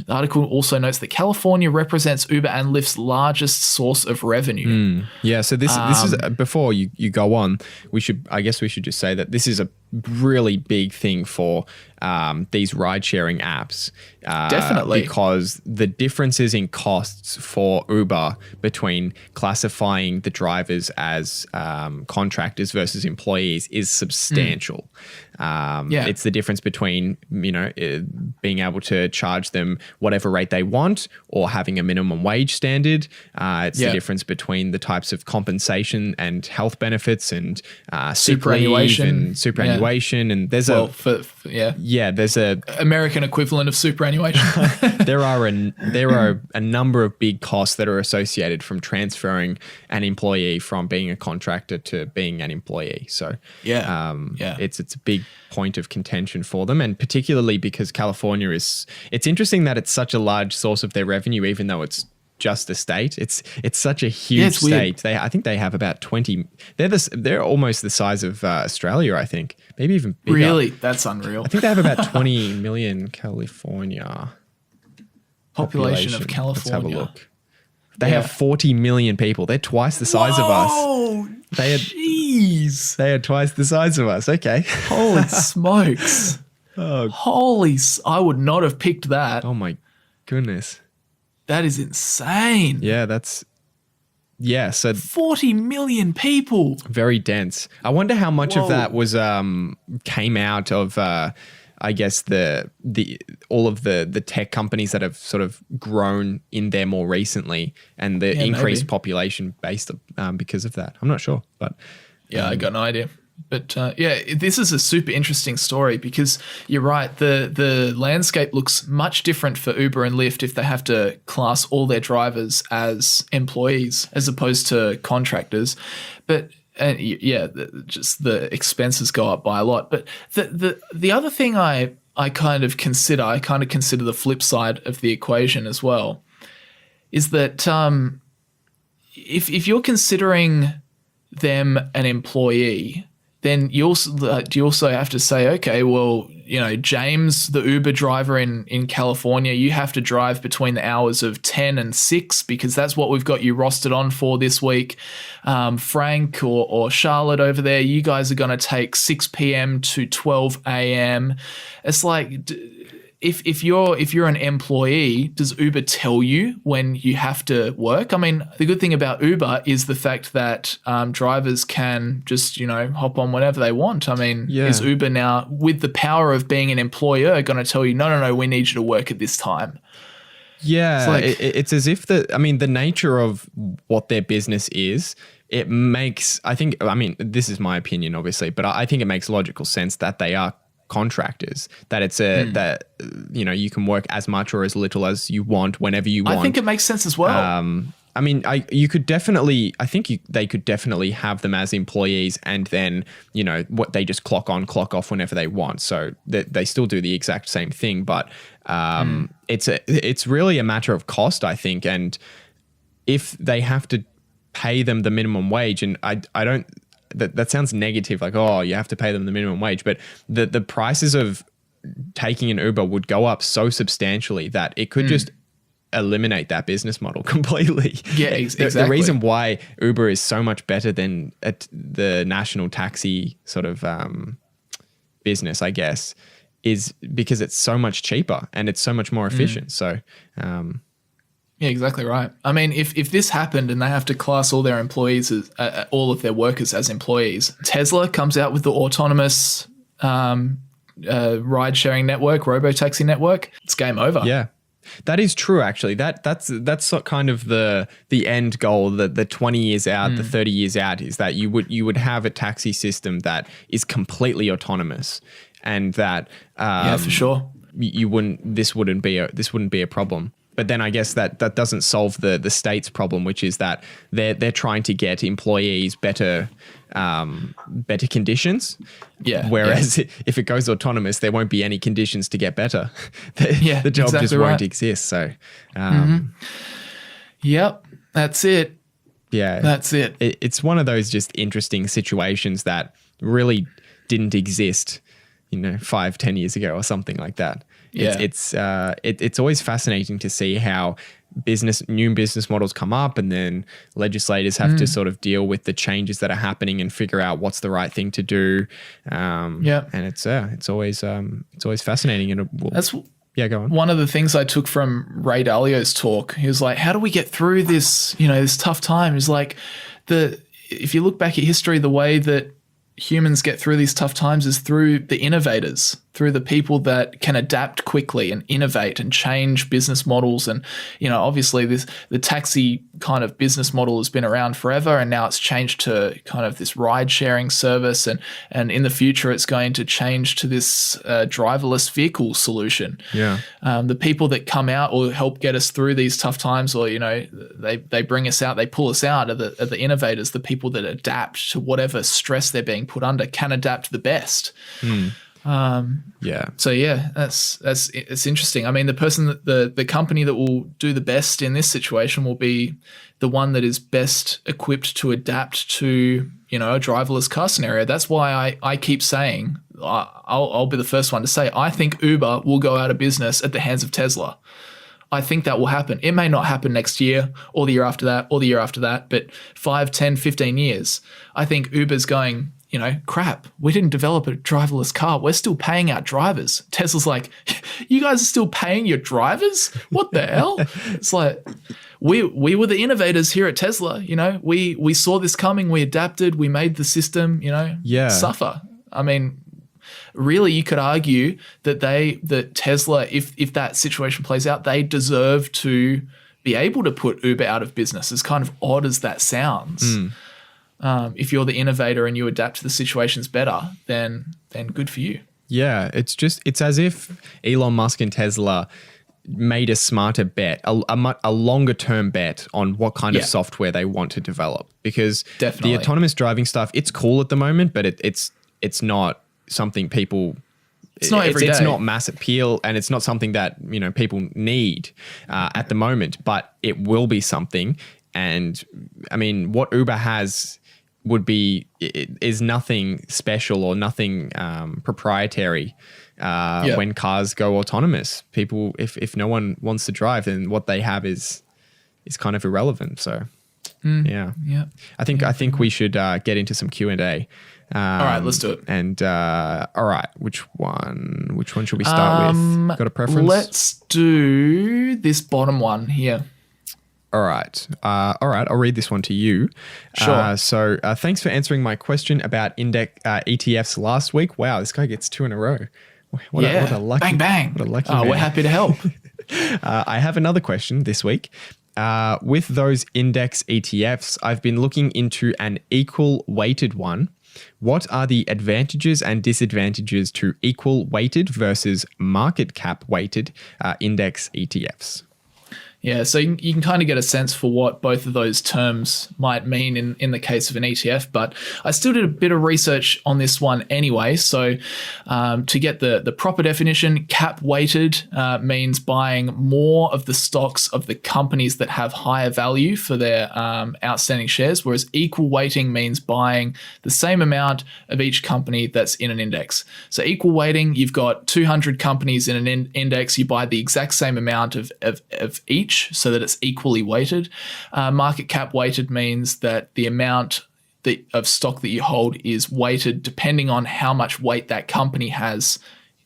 The article also notes that California represents Uber and Lyft's largest source of revenue. Yeah, so this is before you go on, I guess we should just say that this is a really big thing for these ride-sharing apps. Definitely. Because the differences in costs for Uber between classifying the drivers as contractors versus employees is substantial. It's the difference between, being able to charge them whatever rate they want or having a minimum wage standard. It's the difference between the types of compensation and health benefits and superannuation and superannuation. And there's there's a American equivalent of superannuation. there are a number of big costs that are associated from transferring an employee from being a contractor to being an employee. So it's a big point of contention for them, and particularly because California it's interesting that it's such a large source of their revenue, even though it's just a state. It's such a huge state. I think they have about 20. They're almost the size of Australia, I think. Maybe even bigger. Really? That's unreal. I think they have about 20 million California population of California. Let's have a look. They have 40 million people. They're twice the size of us. Jeez. They are twice the size of us. Okay. Holy smokes. I would not have picked that. Oh my goodness. That is insane. Yeah, so 40 million people. Very dense. I wonder how much of that was came out of I guess all of the tech companies that have sort of grown in there more recently and the increased population based because of that. I'm not sure, but I got no idea. But this is a super interesting story because you're right. The landscape looks much different for Uber and Lyft if they have to class all their drivers as employees as opposed to contractors. But just the expenses go up by a lot. But the other thing I kind of consider the flip side of the equation as well, is that if you're considering them an employee, then you also have to say, okay, well, James, the Uber driver in California, you have to drive between the hours of 10 and 6 because that's what we've got you rostered on for this week. Frank or Charlotte over there, you guys are going to take 6 p.m. to 12 a.m. It's like, if you're an employee, does Uber tell you when you have to work? I mean, the good thing about Uber is the fact that drivers can just, hop on whenever they want. I mean, is Uber now, with the power of being an employer, going to tell you, no, we need you to work at this time? Yeah, it's as if the nature of what their business is, it makes, I mean, this is my opinion, obviously, but I think it makes logical sense that they are contractors, that it's that, you know, you can work as much or as little as you want whenever you want. I think it makes sense as well. I mean, they could definitely have them as employees, and then, you know, what they just clock on, clock off whenever they want. So they still do the exact same thing, but it's really a matter of cost, I think. And if they have to pay them the minimum wage, and I don't, that sounds negative, like, oh, you have to pay them the minimum wage, but the prices of taking an Uber would go up so substantially that it could just eliminate that business model completely. Yeah, exactly. The reason why Uber is so much better than the national taxi sort of business, I guess, is because it's so much cheaper and it's so much more efficient. So, yeah, exactly right. I mean, if this happened and they have to class all their employees as all of their workers as employees, Tesla comes out with the autonomous ride sharing network, Robo taxi network, it's game over. Yeah. That is true, actually. That's kind of the end goal, the 20 years out, the 30 years out, is that you would have a taxi system that is completely autonomous, and that yeah, for sure, this wouldn't be a problem. But then I guess that doesn't solve the state's problem, which is that they're trying to get employees better conditions. Yeah. Whereas if it goes autonomous, there won't be any conditions to get better. The job exactly just won't exist. So, yep, that's it. Yeah, that's it. It's one of those just interesting situations that really didn't exist, 5-10 years ago or something like that. Yeah. It's always fascinating to see how new business models come up, and then legislators have to sort of deal with the changes that are happening and figure out what's the right thing to do. And it's always fascinating. And go on. One of the things I took from Ray Dalio's talk, he was like, how do we get through this, this tough time? He's like, if you look back at history, the way that humans get through these tough times is through the innovators, through the people that can adapt quickly and innovate and change business models. And, obviously the taxi kind of business model has been around forever, and now it's changed to kind of this ride sharing service. And in the future, it's going to change to this driverless vehicle solution. Yeah. The people that come out or help get us through these tough times, or, they bring us out, they pull us out, are the innovators, the people that adapt to whatever stress they're being put under, can adapt the best. So yeah, it's interesting. I mean, the company that will do the best in this situation will be the one that is best equipped to adapt to, a driverless car scenario. That's why I keep saying, I'll be the first one to say, I think Uber will go out of business at the hands of Tesla. I think that will happen. It may not happen next year or the year after that or the year after that, but 5, 10, 15 years, I think Uber's going, crap, we didn't develop a driverless car. We're still paying our drivers. Tesla's like, you guys are still paying your drivers? What the hell? It's like, we were the innovators here at Tesla. We saw this coming. We adapted. We made the system, suffer. I mean, really, you could argue that Tesla, if that situation plays out, they deserve to be able to put Uber out of business, as kind of odd as that sounds. If you're the innovator and you adapt to the situations better, then good for you. Yeah, it's as if Elon Musk and Tesla made a smarter bet, a longer term bet on what kind of software they want to develop. Because the autonomous driving stuff, it's cool at the moment, but it's not something people. It's not every day. It's not mass appeal, and it's not something that people need at the moment. But it will be something. And I mean, what Uber has is nothing special or nothing proprietary when cars go autonomous. People, if no one wants to drive, then what they have is kind of irrelevant. So I think we should get into some Q&A. All right, let's do it. And all right, which one should we start with? Got a preference? Let's do this bottom one here. All right. I'll read this one to you. Sure. So thanks for answering my question about index ETFs last week. Wow, this guy gets 2 in a row. What a lucky, bang, bang. What a lucky man. We're happy to help. I have another question this week. with those index ETFs, I've been looking into an equal weighted one. What are the advantages and disadvantages to equal weighted versus market cap weighted index ETFs? Yeah, so you can kind of get a sense for what both of those terms might mean in the case of an ETF, but I still did a bit of research on this one anyway. So to get the proper definition, cap weighted means buying more of the stocks of the companies that have higher value for their outstanding shares, whereas equal weighting means buying the same amount of each company that's in an index. So equal weighting, you've got 200 companies in an index, you buy the exact same amount of each, so that it's equally weighted. Market cap weighted means that the amount of stock that you hold is weighted depending on how much weight that company has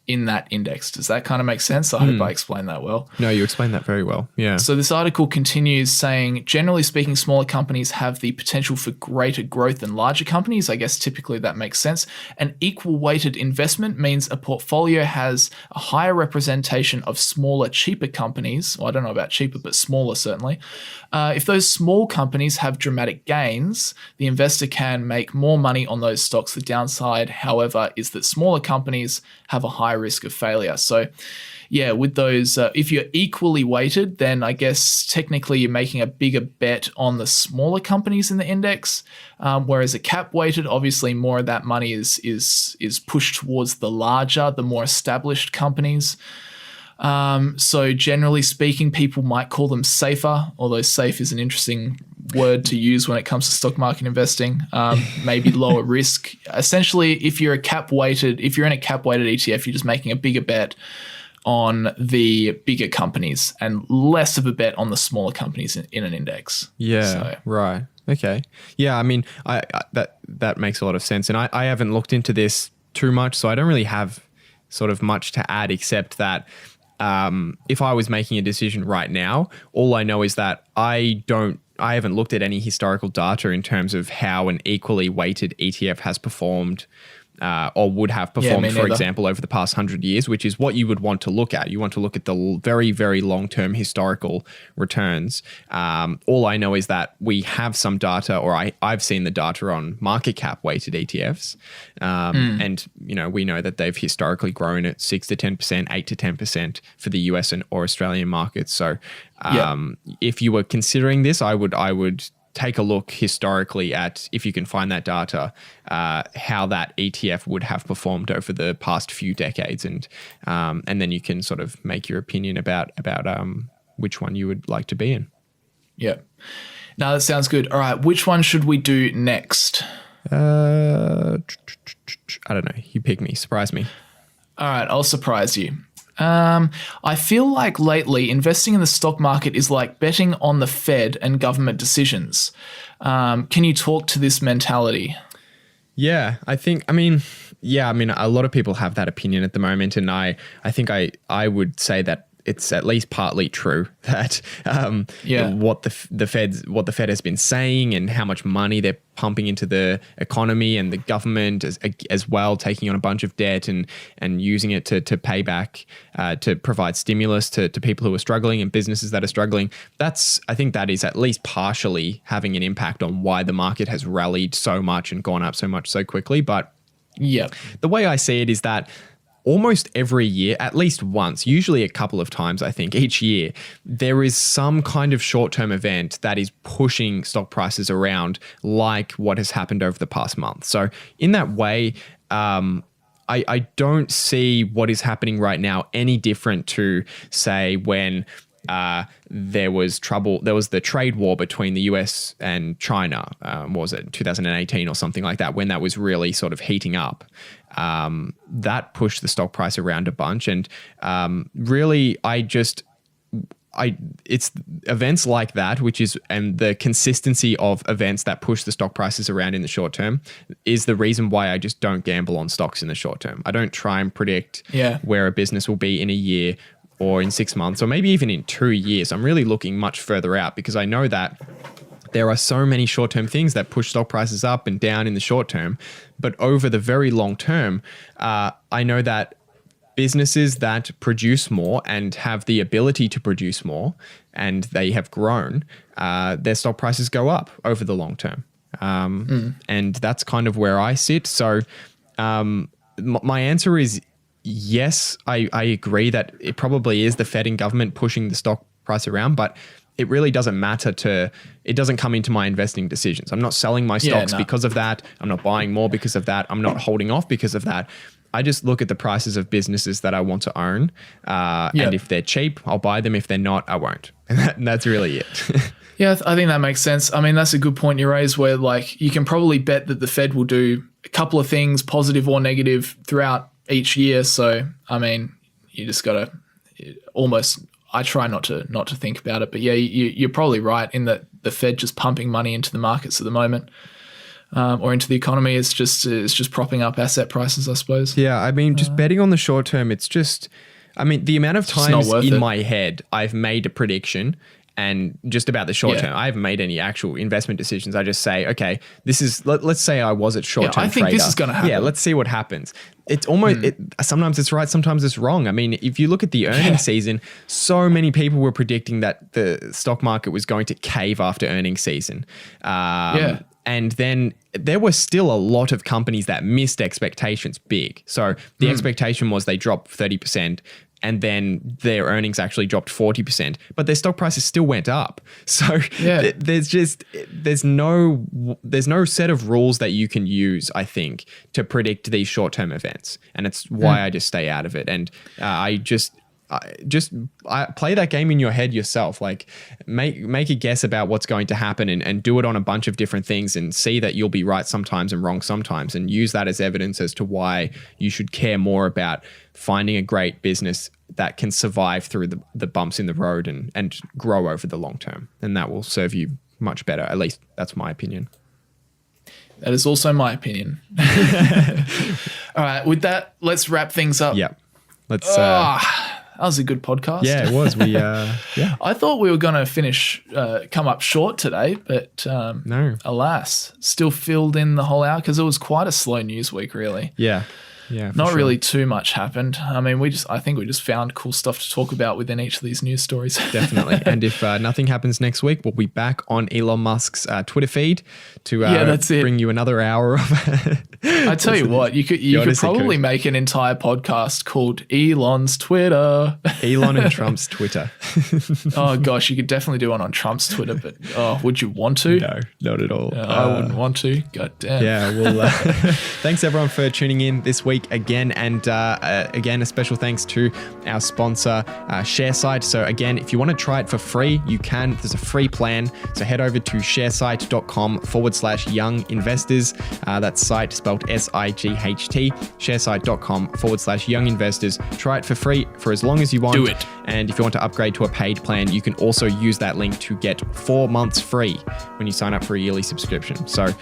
in that index. Does that kind of make sense? I hope I explained that well. No, you explained that very well. Yeah. So this article continues saying, generally speaking, smaller companies have the potential for greater growth than larger companies. I guess typically that makes sense. An equal weighted investment means a portfolio has a higher representation of smaller, cheaper companies. Well, I don't know about cheaper, but smaller certainly. If those small companies have dramatic gains, the investor can make more money on those stocks. The downside, however, is that smaller companies have a higher risk of failure. So yeah, with those, if you're equally weighted, then I guess technically you're making a bigger bet on the smaller companies in the index. Whereas a cap weighted, obviously more of that money is pushed towards the larger, the more established companies. So generally speaking, people might call them safer, although safe is an interesting word to use when it comes to stock market investing. Maybe lower risk. Essentially, if you're in a cap weighted ETF, you're just making a bigger bet on the bigger companies and less of a bet on the smaller companies in an index. Yeah, right. Okay. Yeah, I mean, I that makes a lot of sense. And I haven't looked into this too much, so I don't really have sort of much to add except that if I was making a decision right now, all I know is that I haven't looked at any historical data in terms of how an equally weighted ETF has performed or would have performed, for example, over the past 100 years, which is what you would want to look at. You want to look at the very, very long-term historical returns. All I know is that we have some data, or I've seen the data on market cap weighted ETFs. And, we know that they've historically grown at 6 to 10%, 8 to 10% for the US or Australian markets. So if you were considering this, I would take a look historically at, if you can find that data, how that ETF would have performed over the past few decades, and then you can sort of make your opinion about which one you would like to be in. Yeah. Now that sounds good. All right, which one should we do next? I don't know. You pick me. Surprise me. All right, I'll surprise you. I feel like lately investing in the stock market is like betting on the Fed and government decisions. Can you talk to this mentality? Yeah, a lot of people have that opinion at the moment, and I think I would say that it's at least partly true that what the Fed has been saying and how much money they're pumping into the economy and the government as well, taking on a bunch of debt and using it to pay back, to provide stimulus to people who are struggling and businesses that are struggling. I think that is at least partially having an impact on why the market has rallied so much and gone up so much so quickly. But the way I see it is that almost every year, at least once, usually a couple of times, I think, each year, there is some kind of short-term event that is pushing stock prices around, like what has happened over the past month. So in that way, I don't see what is happening right now any different to, say, when there was the trade war between the US and China, what was it, 2018 or something like that, when that was really sort of heating up. That pushed the stock price around a bunch. And really, it's events like that, and the consistency of events that push the stock prices around in the short term is the reason why I just don't gamble on stocks in the short term. I don't try and predict where a business will be in a year or in 6 months, or maybe even in 2 years. I'm really looking much further out because I know that there are so many short-term things that push stock prices up and down in the short term. But over the very long term, I know that businesses that produce more and have the ability to produce more, and they have grown, their stock prices go up over the long term. And that's kind of where I sit. So my answer is yes, I agree that it probably is the Fed and government pushing the stock price around, but it really doesn't matter it doesn't come into my investing decisions. I'm not selling my stocks because of that. I'm not buying more because of that. I'm not holding off because of that. I just look at the prices of businesses that I want to own. And if they're cheap, I'll buy them. If they're not, I won't. And that's really it. Yeah, I think that makes sense. I mean, that's a good point you raise where like you can probably bet that the Fed will do a couple of things, positive or negative, throughout each year. So, I mean, you just got to almost, I try not to think about it. But yeah, you're probably right in that the Fed just pumping money into the markets at the moment. Or into the economy, it's just propping up asset prices, I suppose. Yeah, I mean, just betting on the short term, it's just, I mean, the amount of times in my head I've made a prediction and just about the short term, I haven't made any actual investment decisions. I just say, okay, this is, let's say I was at short term I think trader. this is going to happen. Yeah, let's see what happens. It's almost, sometimes it's right, sometimes it's wrong. I mean, if you look at the earnings season, so many people were predicting that the stock market was going to cave after earnings season. And then there were still a lot of companies that missed expectations big. So the expectation was they dropped 30%, and then their earnings actually dropped 40%, but their stock prices still went up. So there's no set of rules that you can use, I think, to predict these short-term events. And it's why I just stay out of it. And I play that game in your head yourself. Like make a guess about what's going to happen and do it on a bunch of different things and see that you'll be right sometimes and wrong sometimes, and use that as evidence as to why you should care more about finding a great business that can survive through the bumps in the road and grow over the long term. And that will serve you much better. At least that's my opinion. That is also my opinion. All right. With that, let's wrap things up. Yeah. Let's... That was a good podcast. Yeah, it was. I thought we were going to come up short today, but no. Alas, still filled in the whole hour because it was quite a slow news week, really. Yeah. Not really too much happened. I mean, I think we just found cool stuff to talk about within each of these news stories. Definitely. And if nothing happens next week, we'll be back on Elon Musk's Twitter feed to bring you another hour of... I tell you what, you could probably make an entire podcast called Elon's Twitter. Elon and Trump's Twitter. Oh gosh, you could definitely do one on Trump's Twitter, but would you want to? No, not at all. I wouldn't want to. God damn. Yeah, well, thanks everyone for tuning in this week again. And again, a special thanks to our sponsor, Sharesight. So again, if you want to try it for free, you can. There's a free plan. So head over to sharesight.com/young investors. That site spelled SIGHT, sharesight.com/young investors. Try it for free for as long as you want. Do it. And if you want to upgrade to a paid plan, you can also use that link to get 4 months free when you sign up for a yearly subscription. So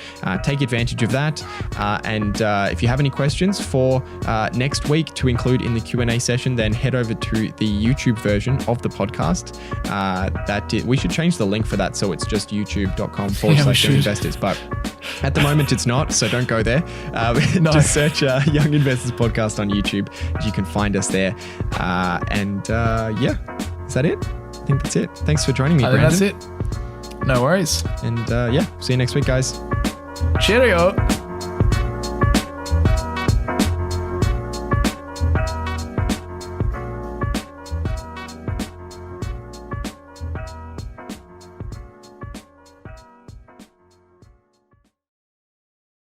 take advantage of that. And if you have any questions for next week to include in the Q&A session, then head over to the YouTube version of the podcast. We should change the link for that so it's just youtube.com/young investors. But at the moment it's not, so don't go there. No. Just search Young Investors Podcast on YouTube. You can find us there. Is that it? I think that's it. Thanks for joining me, Brandon. That's it. No worries. And see you next week, guys. Cheerio.